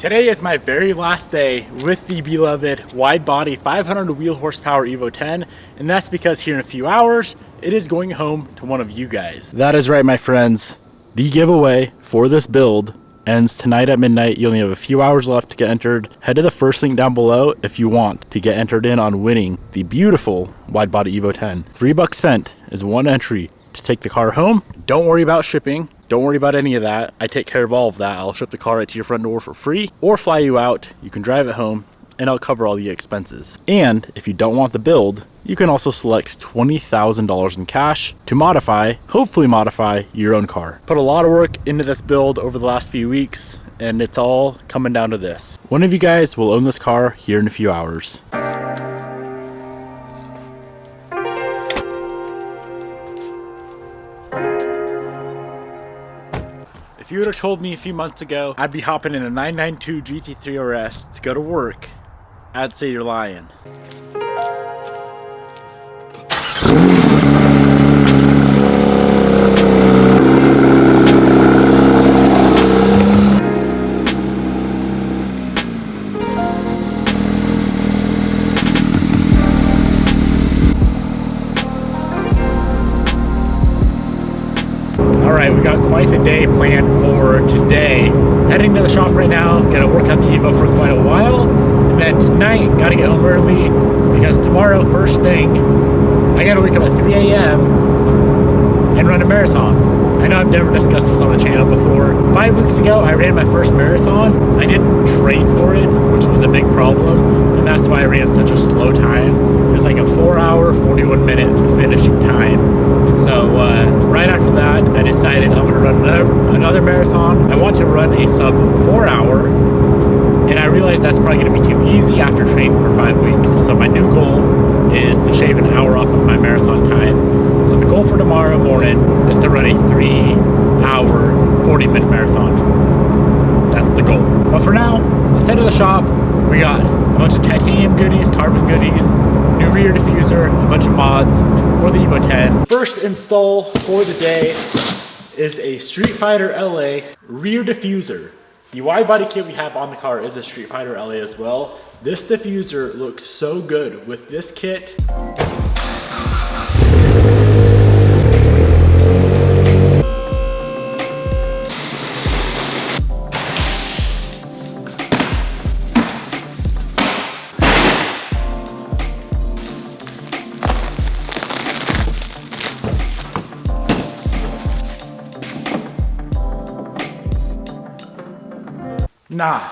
Today is my very last day with the beloved wide body 500 wheel horsepower Evo 10, and that's because here in a few hours, it is going home to one of you guys. That is right, my friends. The giveaway for this build ends tonight at midnight. You only have a few hours left to get entered. Head to the first link down below if you want to get entered in on winning the beautiful wide body Evo 10. $3 spent is one entry to take the car home. Don't worry about shipping. Don't worry about any of that. I take care of all of that. I'll ship the car right to your front door for free or fly you out. You can drive it home and I'll cover all the expenses. And if you don't want the build, you can also select $20,000 in cash to modify, hopefully modify, your own car. Put a lot of work into this build over the last few weeks and it's all coming down to this. One of you guys will own this car here in a few hours. If you would have told me a few months ago I'd be hopping in a 992 GT3 RS to go to work, I'd say you're lying. Alright, we got quite the day planned for today. Heading to the shop right now, gonna work on the Evo for quite a while, and then tonight, gotta get home early, because tomorrow, first thing, I gotta wake up at 3 a.m. and run a marathon. I know I've never discussed this on the channel before. 5 weeks ago, I ran my first marathon. I didn't train for it, which was a big problem, and that's why I ran such a slow time. It was like a 4-hour, 41-minute finishing time. So right after that, I decided I'm gonna run another marathon. I want to run a sub 4 hour, and I realized that's probably gonna be too easy after training for 5 weeks. So my new goal is to shave an hour off of my marathon time. So the goal for tomorrow morning is to run a 3-hour, 40-minute marathon. That's the goal. But for now, let's head to the shop. We got a bunch of titanium goodies, carbon goodies, new rear diffuser, a bunch of mods for the Evo 10. First install for the day is a Street Fighter LA rear diffuser. The wide body kit we have on the car is a Street Fighter LA as well. This diffuser looks so good with this kit. Nah,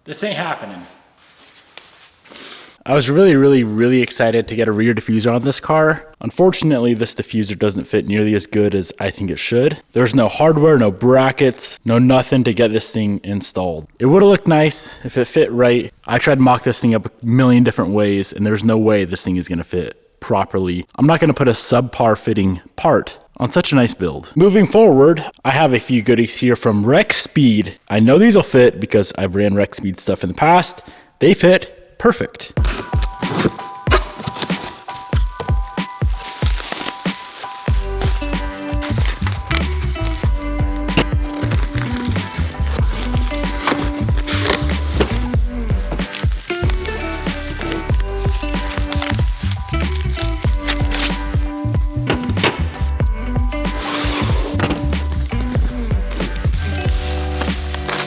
this ain't happening. I was really excited to get a rear diffuser on this car. Unfortunately, this diffuser doesn't fit nearly as good as I think it should. There's no hardware, no brackets, no nothing to get this thing installed. It would have looked nice if it fit right. I tried to mock this thing up a million different ways and there's no way this thing is gonna fit properly. I'm not gonna put a subpar fitting part on such a nice build. Moving forward, I have a few goodies here from Rex Speed. I know these will fit because I've ran Rex Speed stuff in the past. They fit perfect.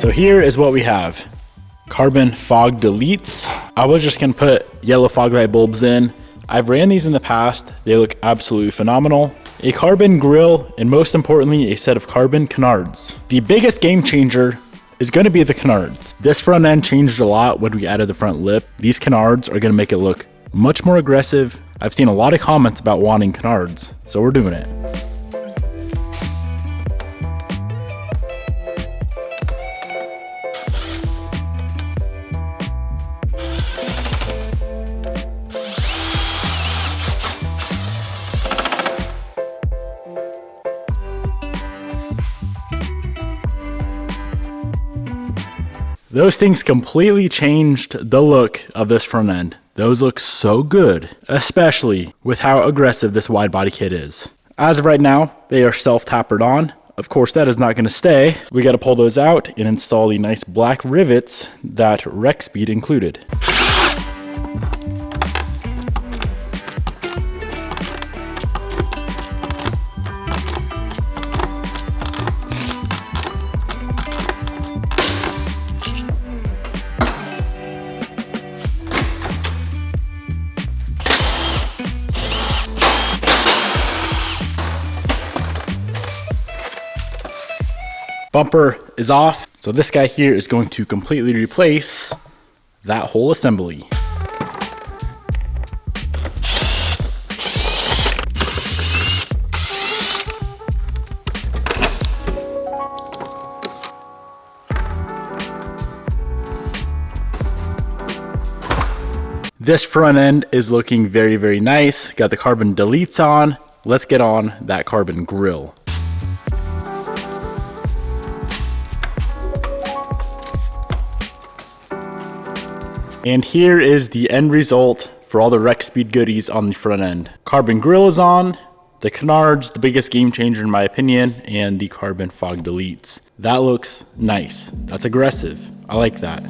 So here is what we have. Carbon fog deletes. I was just gonna put yellow fog light bulbs in. I've ran these in the past. They look absolutely phenomenal. A carbon grille, and most importantly, a set of carbon canards. The biggest game changer is gonna be the canards. This front end changed a lot when we added the front lip. These canards are gonna make it look much more aggressive. I've seen a lot of comments about wanting canards, so we're doing it. Those things completely changed the look of this front end. Those look so good, especially with how aggressive this wide body kit is. As of right now, they are self-tapered on. Of course, that is not going to stay. We got to pull those out and install the nice black rivets that Rexpeed included. Bumper is off, so this guy here is going to completely replace that whole assembly. This front end is looking very, very nice. Got the carbon deletes on. Let's get on that carbon grill. And here is the end result for all the Rexpeed goodies on the front end. Carbon grill is on, the canards, the biggest game changer in my opinion, and the carbon fog deletes. That looks nice. That's aggressive. I like that.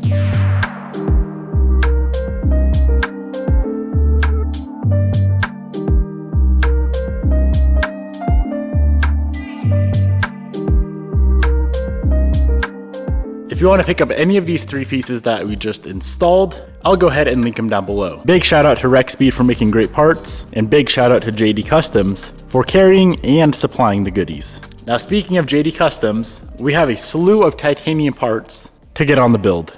If you want to pick up any of these three pieces that we just installed, I'll go ahead and link them down below. Big shout out to Rexpeed for making great parts, and big shout out to JD Customs for carrying and supplying the goodies. Now speaking of JD Customs, we have a slew of titanium parts to get on the build.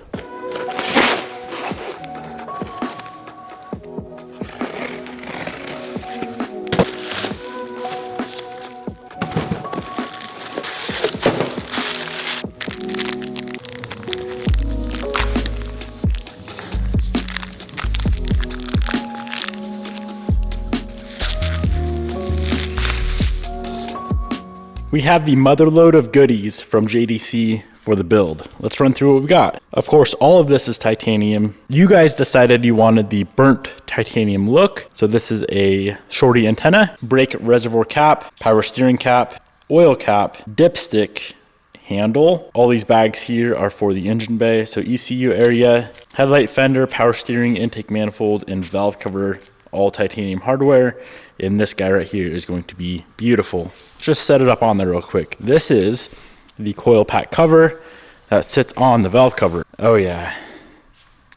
We have the motherload of goodies from JDC for the build. Let's run through what we got. Of course, all of this is titanium. You guys decided you wanted the burnt titanium look. So this is a shorty antenna, brake reservoir cap, power steering cap, oil cap, dipstick handle. All these bags here are for the engine bay. So ECU area, headlight fender, power steering, intake manifold, and valve cover, all titanium hardware. And this guy right here is going to be beautiful. Just set it up on there real quick. This is the coil pack cover that sits on the valve cover. Oh yeah,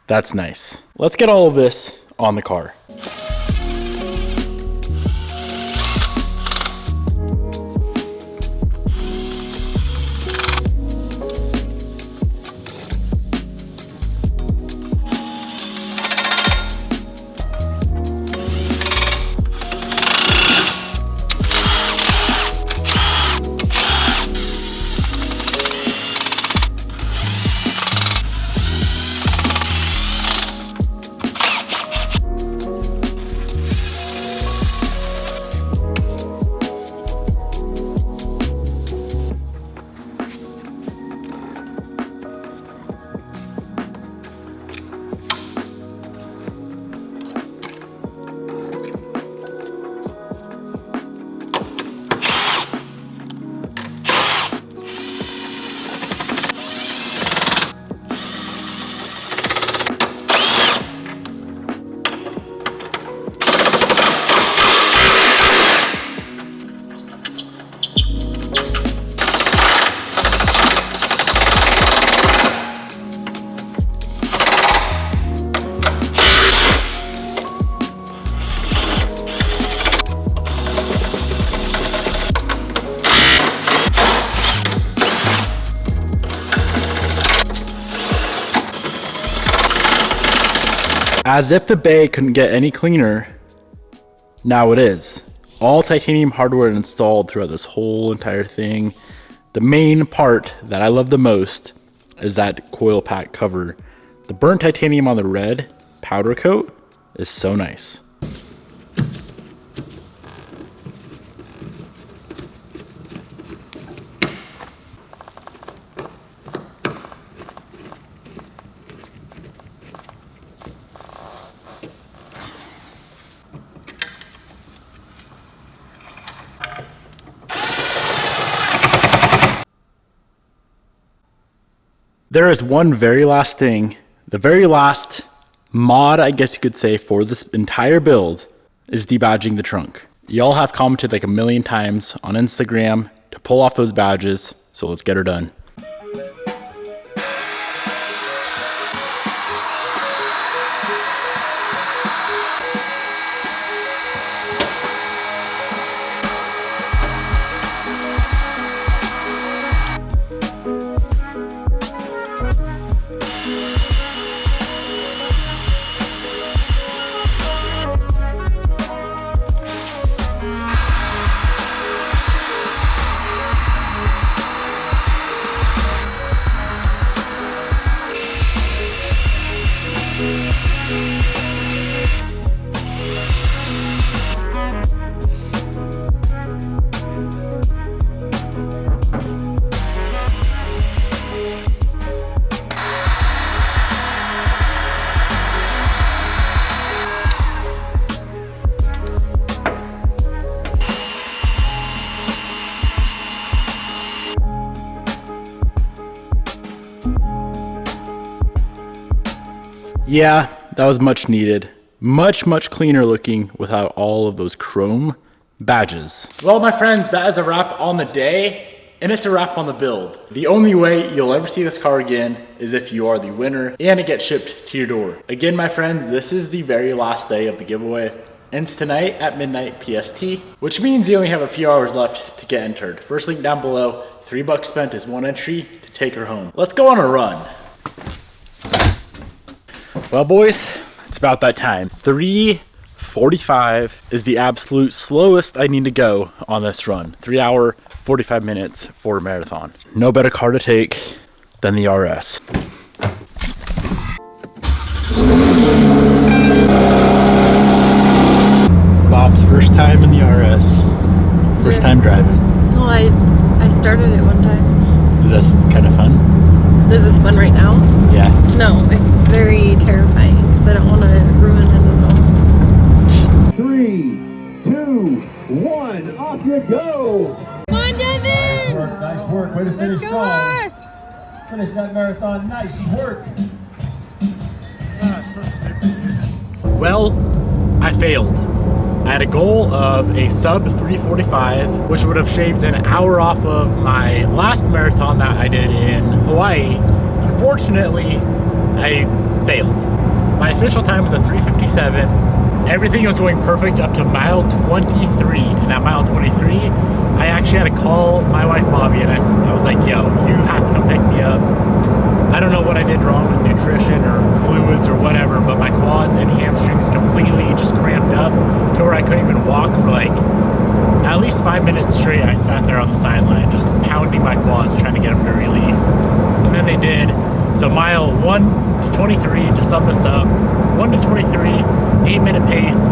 that's nice. Let's get all of this on the car. As if the bay couldn't get any cleaner, now it is. All titanium hardware installed throughout this whole entire thing. The main part that I love the most is that coil pack cover. The burnt titanium on the red powder coat is so nice. There is one very last thing, the very last mod, I guess you could say, for this entire build is debadging the trunk. Y'all have commented like a million times on Instagram to pull off those badges, so let's get her done. Yeah, that was much needed. Much cleaner looking without all of those chrome badges. Well, my friends, that is a wrap on the day, and it's a wrap on the build. The only way you'll ever see this car again is if you are the winner and it gets shipped to your door. Again, my friends, this is the very last day of the giveaway. Ends tonight at midnight PST, which means you only have a few hours left to get entered. First link down below, $3 spent is one entry to take her home. Let's go on a run. Well, boys, it's about that time. 3:45 is the absolute slowest I need to go on this run. 3 hour, 45 minutes for a marathon. No better car to take than the RS. Bob's first time in the RS. First time driving. Well, I started it one time. Is this kind of fun? Is this fun right now? Yeah. No, it's very terrifying because I don't want to ruin it at all. 3, 2, 1, off you go! Come on, Devin! Nice work, way to finish Let's go strong. us! Finish that marathon, nice work. Well, I failed. I had a goal of a sub 3:45, which would have shaved an hour off of my last marathon that I did in Hawaii. Unfortunately, I failed. My official time was a 3:57. Everything was going perfect up to mile 23, and at mile 23, I actually had to call my wife Bobby, and I was like, yo, you have to come pick me up. I don't know what I did wrong with nutrition or fluids or whatever, but my quads and hamstrings completely just cramped up to where I couldn't even walk for like at least 5 minutes straight. I sat there on the sideline just pounding my quads trying to get them to release, and then they did. So mile 1 to 23, to sum this up, 1 to 23, 8-minute pace.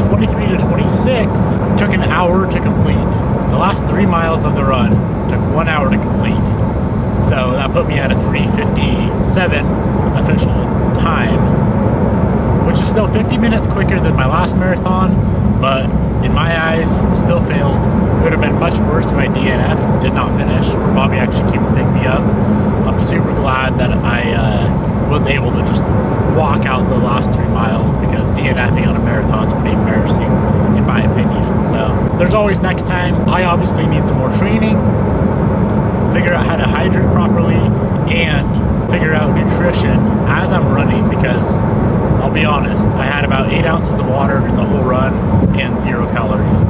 23 to 26 took an hour to complete. The last 3 miles of the run took 1 hour to complete. So that put me at a 3:57 official time, which is still 50 minutes quicker than my last marathon, but in my eyes, still failed. It would have been much worse if I DNF, did not finish, or Bobby actually came and picked me up. I'm super glad that I was able to just walk out the last 3 miles, because DNFing on a marathon is pretty embarrassing, in my opinion. So there's always next time. I obviously need some more training, figure out how to hydrate properly, and figure out nutrition as I'm running, because I'll be honest, I had about 8 ounces of water in the whole run and 0 calories.